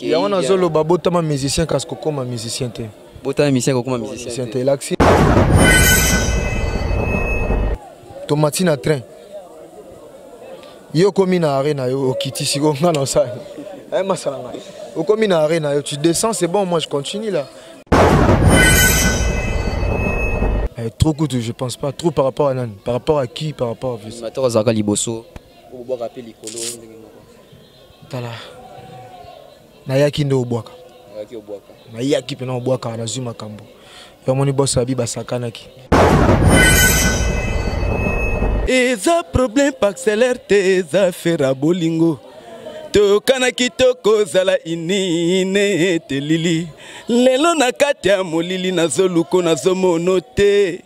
Il y a un azolo babotama musicien casque comme musicien te. Botama musicien comme musicien te. L'accent. Tomati na train. Yo komi na arena yo okiti siko ngana ça. Eh masalanga. Yo komi na arena yo tu descends c'est bon moi je continue là. Trop coûteux, je pense pas. Trop par rapport à Nan. Par rapport à qui? Par rapport à vous. Animateur Zaka Liboso. Pour boire rappeler Licolo. Tala. Nayaki ndo obwaka. Nayaki obwaka. Nayaki pena obwaka na zuma kambo. Yo moni boss abi basakanaki. Eza problème parcellaire te za fera bolingo. To kanaki toko zala inine te lili. Lelo na kati ya molili na zoluko na zomono te.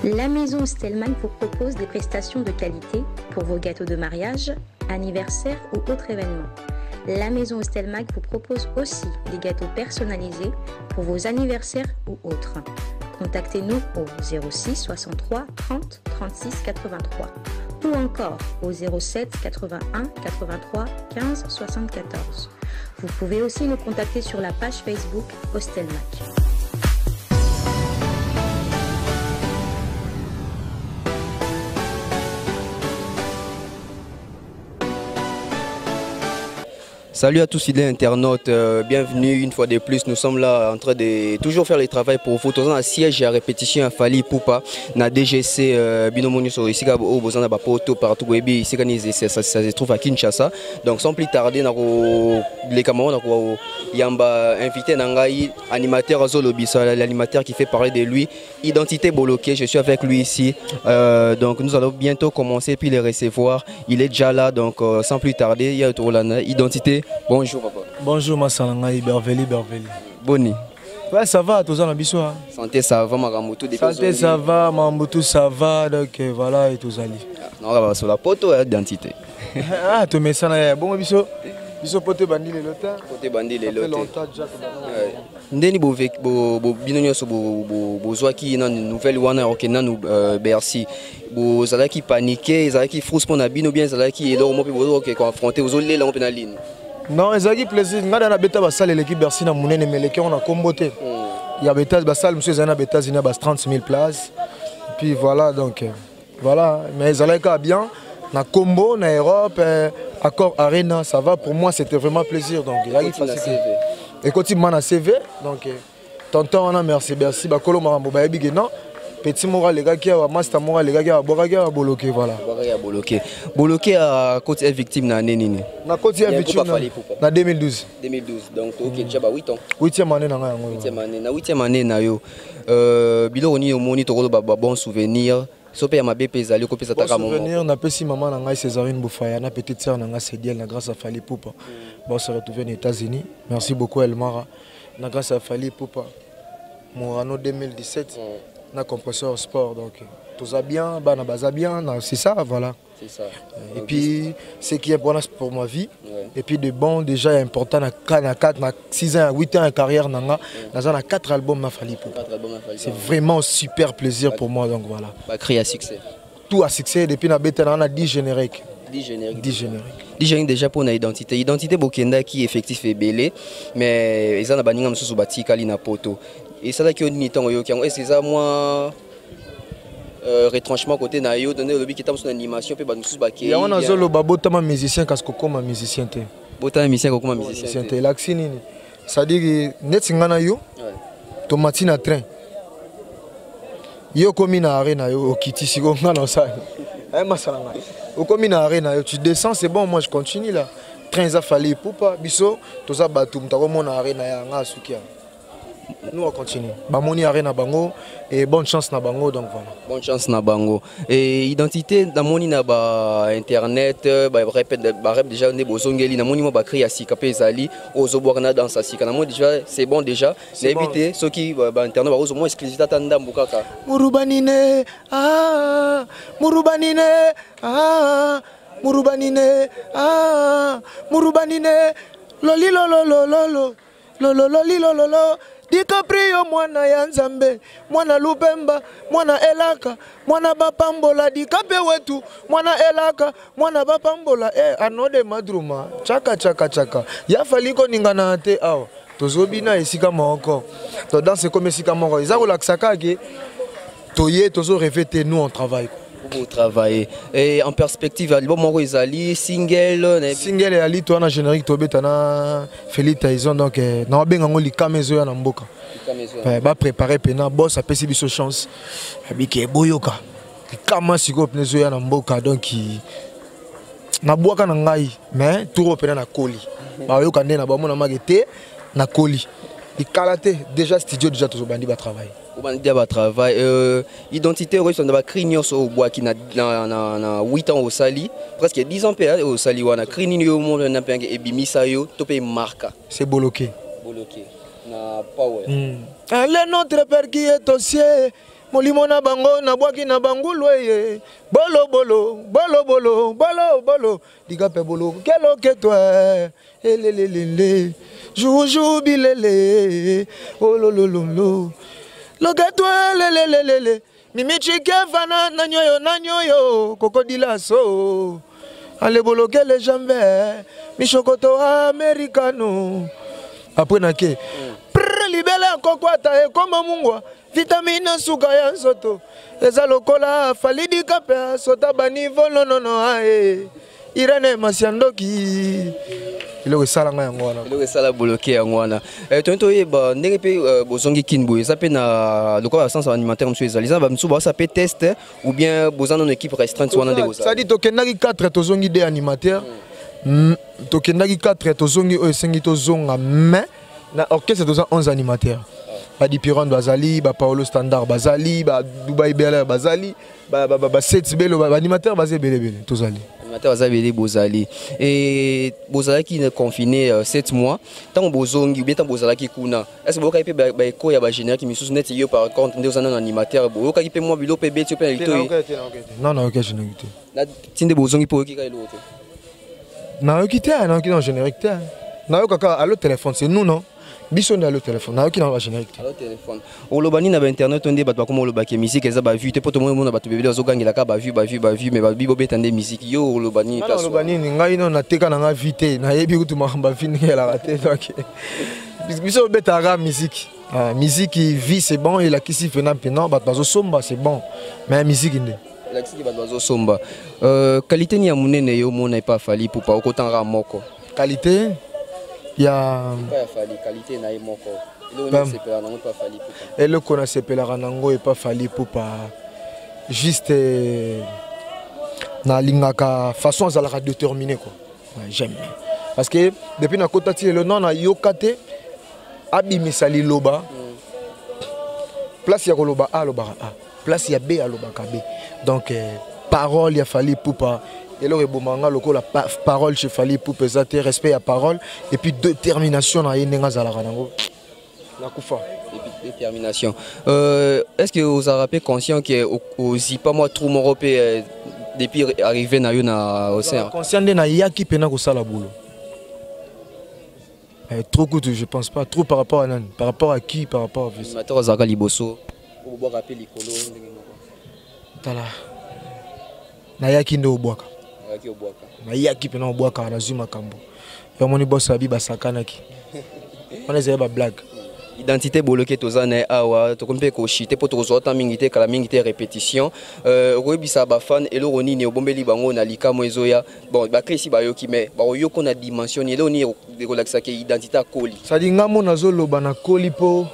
La maison Stelmach vous propose des prestations de qualité pour vos gâteaux de mariage, anniversaire ou autres événements. La maison Stelmach vous propose aussi des gâteaux personnalisés pour vos anniversaires ou autres. Contactez-nous au 06 63 30 36 83 ou encore au 07 81 83 15 74. Vous pouvez aussi nous contacter sur la page Facebook Stelmach. Salut à tous fidèles internautes, bienvenue une fois de plus. Nous sommes là en train de toujours faire le travail pour vous. Tous en siège à répétition à Fali Poupa, na DGC Binomoni sur ici au besoin de poto partout ici ça se trouve à Kinshasa. Donc sans plus tarder, les camarades yamba invité Nangai animateur Zolobisa, l'animateur qui fait parler de lui, identité bloquée. Je suis avec lui ici. Donc nous allons bientôt commencer puis les recevoir. Il est déjà là, donc sans plus tarder, il y a identité. Bonjour papa. Bonjour Massalanga, Berveli. Boni. Ouais, ça va, tous en abisso. Santé, ça va, Maramutu. Santé, ça va, Mambutu, ça va, donc voilà, et tous allés. Non, on va sur la poto d'identité. Ah, tu mets ça là, bon, bisso. Bisso pote bandi les lotas. Pote bandi les lotas. Longtemps déjà. Ndeni binonyo so bozwa ki na nouvelle wana okena no Bercy. Bozala ki paniquer, ezala ki frustration na bino bien ezala ki eloro mo pe bozo ke confronter ozolela mo pe na ligne. Non, ezaki plaisir. Ngada na beta basale l'équipe Bercy na munene meleke on a comboté. Il y a beta basale monsieur zana beta zina bas 30 000 places. Et puis voilà donc voilà, mais ezala ka bien na combo na Europe accord Arena, ça va pour moi, c'était vraiment plaisir donc il y a facile. Et quand il m'a CV donc tonton on a merci bakolo marambo ba yebi non. Petit moral les gars qui a master moral les gars qui a boraga bloqué voilà. Bloqué à côté victime na nini. Na côté victime na 2012. 2012 donc OK déjà ba 8 ans. 8e année na nga yango. 8e année na 8e année na yo. Bilo oni omoni to ba bon souvenir. Sope ya mabe pezali ko pesa taka maman. Souvenir na pesi maman na ngai Césarine Boufaya na petite sœur na nga Cédiel na grâce à Fali Poupa. Bon se retrouver aux États-Unis. Merci beaucoup Elmara. Na grâce à Fali Poupa. Mon anneau 2017. Na compresseur sport donc tout ça bien bana baza bien c'est ça voilà c'est ça et puis ce qui est important pour ma vie et puis de bon déjà important na 4 na 6 ans 8 ans de carrière nanga na 4 albums na Fali Poupa c'est vraiment super plaisir pour moi donc voilà ba créer à succès tout à succès depuis na beta na 10 génériques 10 génériques déjà pour na identité bokenda qui effectif est belé mais ils en a baninga msusu batika li na poto. Et ça là qui est temps est-ce que ça moi retranchement côté na yo donner le lobby qui est son animation pe ba nous baké. Il y a un zolo babotama musicien casque comme musicien te. Botama musicien comme musicien te. L'accent nini. Ça dit que net ngana yo. Tomati na train. Yo komi na arena yo okiti siko ngana ça. Eh masalanga. Yo komi na arena yo tu descends c'est bon moi je continue là. Train za Fali Poupa biso to za batu mtako mona arena ya nga sukia. Nous on continue. Bamoni arena bango et bonne chance na bango donc voilà. Bonne chance na bango. Et identité na moni na ba internet ba répète déjà ne bozongeli na moni mo ba créer sika pe ezali ozoboka na dans sika na moni déjà c'est bon déjà. Éviter ceux qui ba internet ba ozo mo exclusivité tanda mbukaka. Murubanine ah murubanine ah murubanine ah murubanine loli lolo lolo lolo loli lolo DiCaprio mwana ya Nzambe, mwana Lubemba, mwana Elaka, mwana Bapambola, DiCaprio wetu, mwana Elaka, mwana Bapambola, anode madruma, chaka chaka chaka. Ya faliko ningana te awa. Tozobina esika moko. To danse comme esika moko. Izako laksaka ke toye tozo rêver nous on travaille. Vous travaillez. Et en perspective, l'album Moro Izali, single. Single et Ali, toi, na générique, tu as Félix Tyson, donc, na benga ngoli kamezo ya na mboka. Ba préparer pena, boss a pesi biso chance. Bike boyoka. Kama siko pnezo ya na mboka, donc na boaka na ngai, mais tout pena na koli. Ba yoka nde na ba mona magete na koli. Ikalate déjà studio déjà to bandi ba travail. Au travail, identité russe, on a créé au bois qui n'a 8 ans au Sali, presque 10 ans au Sali, on a créé au monde, on a et Bimisayo, topé marca. C'est bloqué. Bloqué. Na power. Allez notre père qui est au ciel, Molimona bango na boaki na bangoulwe, bolo bolo, bolo bolo, bolo bolo, digape bolo, kelo que toi, elelelele, jou bilele, oh lolololo. Logatwa lelelelele mimi chikevana nanyoyo kokodila so ale boloke les jambes mi chocoto americano après nake libele kokwata e koma mungwa vitamine suka ya nzoto eza lokola falidi kape sota bani volonono ae Irene Masiandoki. Il est salé en Wana. Il est salé bloqué en Wana. Tonto yeba n'engage bozongi kinbo. Ça peut na le corps sens alimentaire monsieur Ezali. Ça va m'souba ça peut tester ou bien bozan une équipe restreinte wana de bozan. Ça dit tokenaki 4 tozongi des animateurs. Tokenaki 4 tozongi o sengi tozonga mais na orchestre tozan 11 animateurs. Ba Dipiron Bazali, ba Paolo Standard Bazali, ba Dubai Bel Bazali, ba Sets Belo ba animateur bazé belé tozali. Bozali et Bozali qui est confiné 7 mois tant Bozongi ou bien tant Bozala qui kuna est-ce que vous avez pas écho ya ba général qui me sous net yo par contre nous en animateur vous avez pas moi bilo pb tu peux non non OK je n'ai quitté na tinde Bozongi pour qui ka l'autre na quitté na qui dans générique na yo kaka à le téléphone c'est nous non biso na le téléphone na qui dans la générique à le téléphone au lobani na internet on dit ba comme le baké musique eza ba vu te poto mo na ba to bébé zo gangela ka ba vu mais ba bibo betande musique yo au lobani place au lobani ngai no na teka na nga vite na yebi kutu ma vini la raté donc biso betara musique musique vie c'est bon et la kisi fena pena ba bazo somba c'est bon mais musique inde la kisi ba bazo somba qualité ni ya munene yo mona pas fali pour pas autant ra moko qualité il y a qualité na moko et le qu'on a sepelé ranango et pas fali pour pas juste na lingaka façon à la déterminer quoi j'aime parce que depuis na kotati le nom na yokate abi misali loba place ya koloba a loba a place ya b a loba ka b donc parole ya fali pour pas et là, la parole chez Fali pour peser respect à parole et puis détermination à la Koufa. Détermination. Est-ce que vous avez rappelé conscient que aux pas moi trop européen depuis arriver na au sein conscient de na yaki pena ko sala boulot. Trop coûteux, je pense pas trop par rapport à qui par rapport à animateur Zaka Liboso pour boire rappeler likolo tala na yaki ndo boaka na yaki pena boaka na zuma kambo ya moni boss abi basakanaki on est ba blague identité bloquée tozana awa to kompe ko chité pour to zota mingité kala mingité répétition robisa ba fan et loroni ne obombeli bango na likamo ezoya bon ba krisi ba yoki mais ba yoko na dimension et loni de relaxa ke identité akoli ça dit ngamo na zoloba na koli po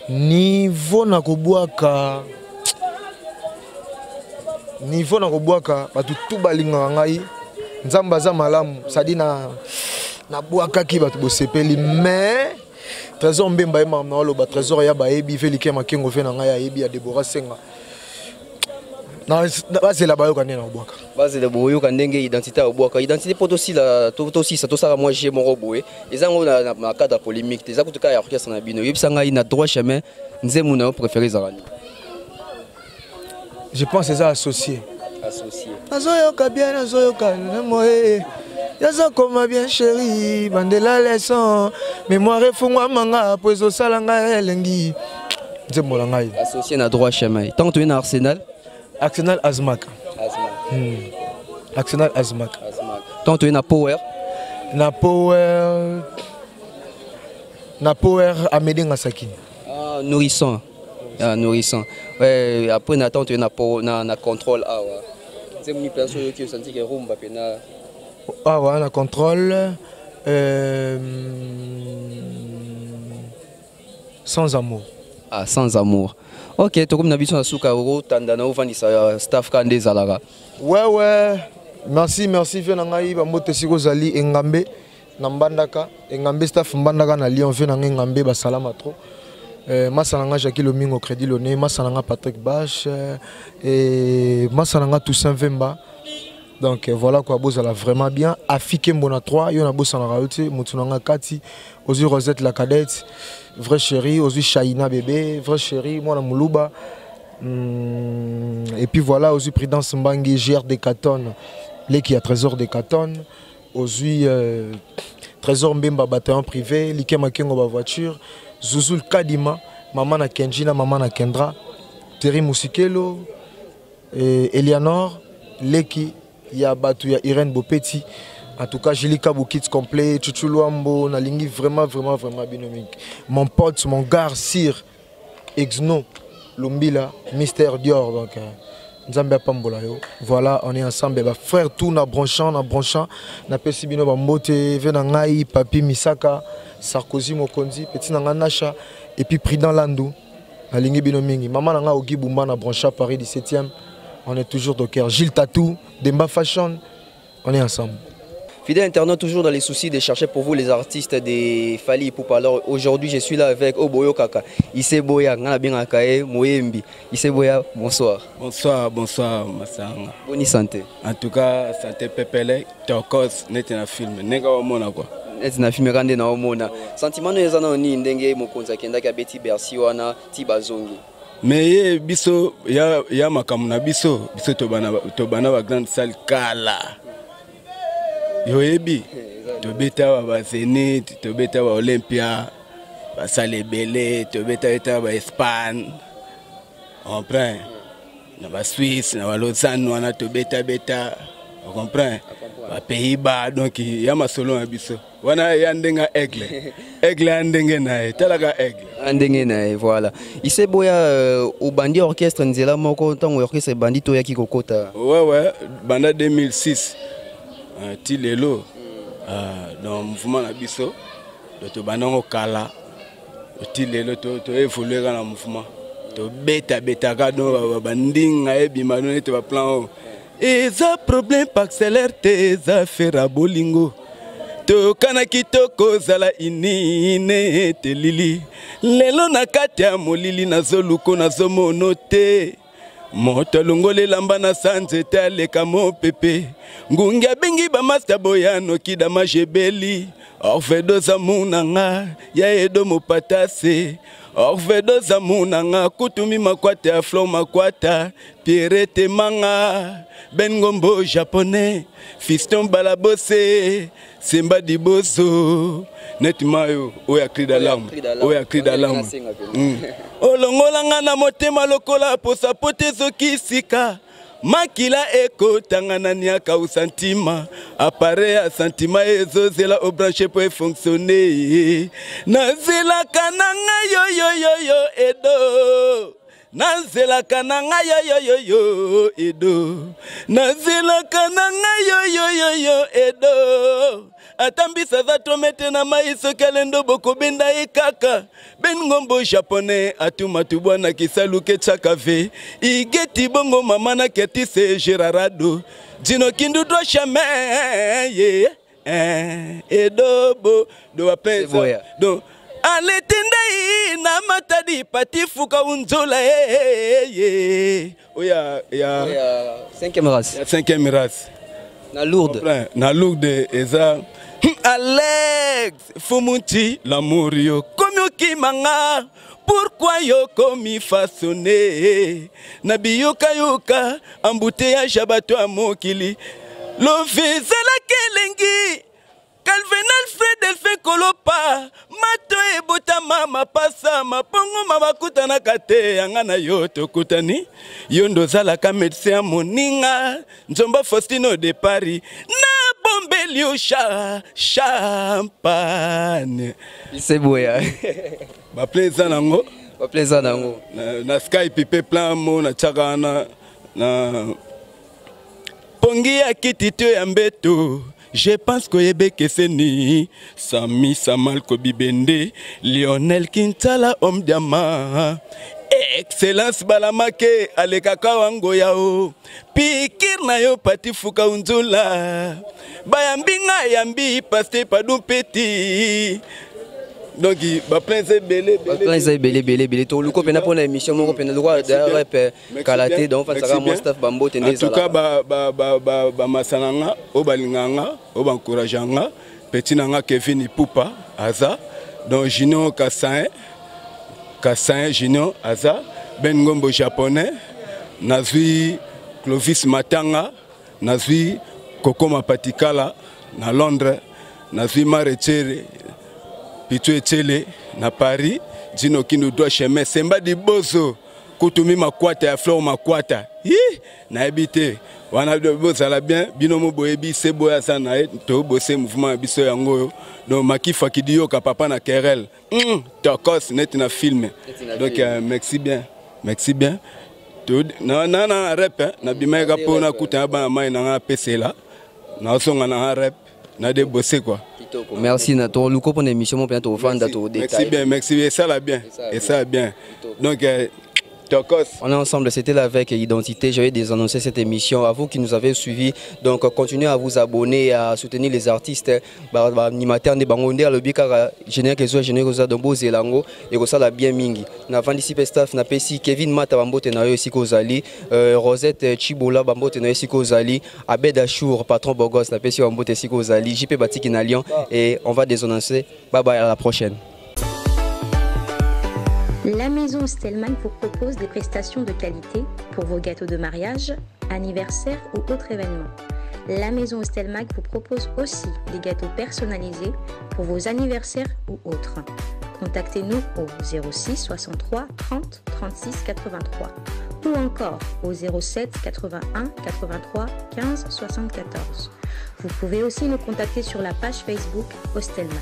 niveau na kobwaka niveau na kobwaka batu tout balinga ngai nzamba za malamu ça dit na bwaka ki batu bosepeli mais trésor mbemba e mama na loba trésor ya ba ebi felike makengo fe na ngai ya ebi ya Deborah Senga na base la bayo kanena obwaka base la boyo kandenge identité obwaka identité poto si la to si ça to sara moi j'ai mon robot ezango na cadre polémique teza kutuka ya orchestre na bino yebisa ngai na droit chemin nzemu na préféré zarani je pense c'est ça associé azoyoka bien azoyoka moye Yaza comme bien chéri, bandela leçon. Mémoire fungwa manga, poeso salanga elengi. Nzembolangai. Associé à droit chemin. Tant que tu es à Arsenal. Arsenal Azmak. Arsenal Azmak. Tant que tu es à Power. Na Power Amédée Ngasaki. Ah, nourrissant. Ah, nourrissant. Ouais, après Nathan tu es na contrôle ah ouais. C'est une personne qui senti que rumba pena. Ah ouais, na contrôle sans amour. Ah, sans amour. OK, to comme na biso na suka ro tanda na ovandisa staff kande zalaka. Ouais. Merci viens ngai ba moto siko zali engambe na mbandaka engambe staff mbandaka na Lyon viens ngai engambe ba salama trop. Masananga Jackie Lomingo Crédit Loné, Masananga Patrick Bache et Masananga Toussaint Vemba. Donc voilà quoi, Bozala vraiment bien. Afike Mbona 3, Yona Bosana Raoute, Moutunanga Kati, Ozu Rosette la cadette, vrai chéri, Ozu Shaina bébé, vrai chéri, moi la Moulouba. Et puis voilà, Ozu Prudence Mbangi, GR Décatone, Leki à Trésor Décatone, Ozu Trésor Mbemba bataillon privé, Like Makengo ba voiture. Zuzul Kadima, maman na Kenjina, maman na Kendra, Terry Musikelo, Elianor, Leki, ya Batu, ya Irène Bopeti. En tout cas, Jilika Boukits complet, Chuchuluambo, Nalingi vraiment binomique. Mon pote, mon gars, Sir, Exno, Lumbila, Mystère Dior. Donc, Nzambe Pambola yo. Voilà, on est ensemble. Bah, frère, tout na branchant, na Pesibino Bambote, Venangai, Papi Misaka. Sarkozy Mokonzi, Petit Nanga Nacha, et puis Prudent Landou, la ligne Binomingi. Maman Nanga Ogi Boumba na Brancha Paris 17e. On est toujours de cœur. Gilles Tatou, Demba Fashion, on est ensemble. Fidèle internaute, toujours dans les soucis de chercher pour vous les artistes des Fally Ipupa. Alors aujourd'hui, je suis là avec Oboyo Kaka. Issé Boya, Ngana Bingakae, Moyembi. Issé Boya, bonsoir. Bonsoir, Massanga. Bonne santé. En tout cas, santé Pepele, Tokos, n'est un film. N'est-ce pas quoi? Na filme kande na omona sentiment no ezana ni ndenge mokonza kenda ka beti bersi wana tibazongi mais biso ya makamu na biso to bana ba grande salle kala yoyebi to beta ba Zénith to beta ba Olympia ba salle belé to beta ba Espagne on prend na ba Suisse na ba Lausanne wana to beta on comprend ba Pays-Bas donc ya masolo na biso wana ya ndenga aigle andenge na talaka aigle andenge na voilà ise boya au bandi orchestre nzela moko tango orchestre bandi to yaki kokota ouais banda 2006 ti lelo dans mouvement na biso to banango kala ti lelo to évoluer na mouvement to beta ka do bandinga ebima no te ba plan eza problème parcellaire tes affaires à bolingo to kana kitoko zala inine te lili lelo na kati ya molili nazoluko nazomono te moto longole lamba na sanze te aleka mopepe ngungi abengi bamaster boyano kida majebeli orvedo za munanga ya edo mopatase orvedo za munanga kutumi makwata ya flow makwata pierrete manga Bengombo japonais fiston balabose Simba Diboso Netmayo oya cri d'alarme olongolanga na motema lokola posa potezo kisika makila eko tangana niaka u sentima appareil à sentiment ezozela au branché pour fonctionner nazela kananga yo edo nazela kananga yo edo nazela kananga yo edo atambisa za tomete na maiso kalendo boko benda ekaka bengombo japonais atuma tubwana kisaluke chakave igeti bongo mama na ketise gerarado dino kindu do chemin edobo do apesa do aletende na matadi patifuka unzola oya 5e race 5e race na lourde eza Alex Fumuti l'amour yo comme kimanga pourquoi yo komi façonné na biyoka yoka embouteillage bato a mokili Lovezala kelengi Calvenal Fred Elfe Kolopa Mato ebota mama pasa mapongo mabakuta na kate Yangana yo tokutani Yondo zala ka medecin moninga Nzomba Faustino de Paris Na bombelio champagne C'est beau ya. Ba plaisir nango Ba plaisir nango. Na sky pipe plan mo na chagana na Pongi ya kitito ya mbeto Je pense que Yebe Keseni Sami Samal Kobibende Lionel Kintala homme diamant Excellence Balamake Alekaka wango yao Pikir na yo pati fuka unzula Bayambinga yambi paste padum petit Donc, ba plaisir belé belé to luko pena pour l'émission mon pena droit de rap kalaté donc ça sera mon staff bambo tende en tout cas ba masananga o balinganga o bancourageanga petit nanga Kevin Pupa aza donc Junior Kassain Junior aza Ben Ngombo japonais nazui Clovis Matanga nazui Kokoma Patikala na Londres nazui Marechere Pitu Etele na Paris, Dino Kino doit chemin, Semba di Bozo, Kutumi Makwata, ya Fleur Makwata. Na habité, wana de Bozo la bien, Binomo Boebi, Sebo ya Sana, to bossé mouvement biso yango. Donc Makifa Kidio ka papa na Kerel. Tokos net na film. Donc merci bien. Merci bien. Na rap, na bimeka po na kuta ba mai na PC là. Na songa na rap, na de bosser quoi. Merci Nato. Luko pour l'émission, mon père, tu vas détail. Merci bien, merci bien. Ça va bien. Et ça va bien. Donc, on est ensemble, c'était là avec Identité. J'avais désannoncer cette émission. À vous qui nous avez suivis, donc continuez à vous abonner, à soutenir les artistes. Animateurs de Bangonde, le Bikara, général que soit général que Dombo Zelango, et que ça la bien mingi. Na vendisi staff na pesi Kevin Mata Bambo tenayo ici Kozali, Rosette Chibola Bambo tenayo ici Kozali, Abed Achour patron Bogos na pesi Bambo ici Kozali, JP Batiki na Lyon et on va désannoncer. Bye bye, à la prochaine. La maison Stelman vous propose des prestations de qualité pour vos gâteaux de mariage, anniversaire ou autres événements. La maison Stelman vous propose aussi des gâteaux personnalisés pour vos anniversaires ou autres. Contactez-nous au 06 63 30 36 83 ou encore au 07 81 83 15 74. Vous pouvez aussi nous contacter sur la page Facebook Hostelmac.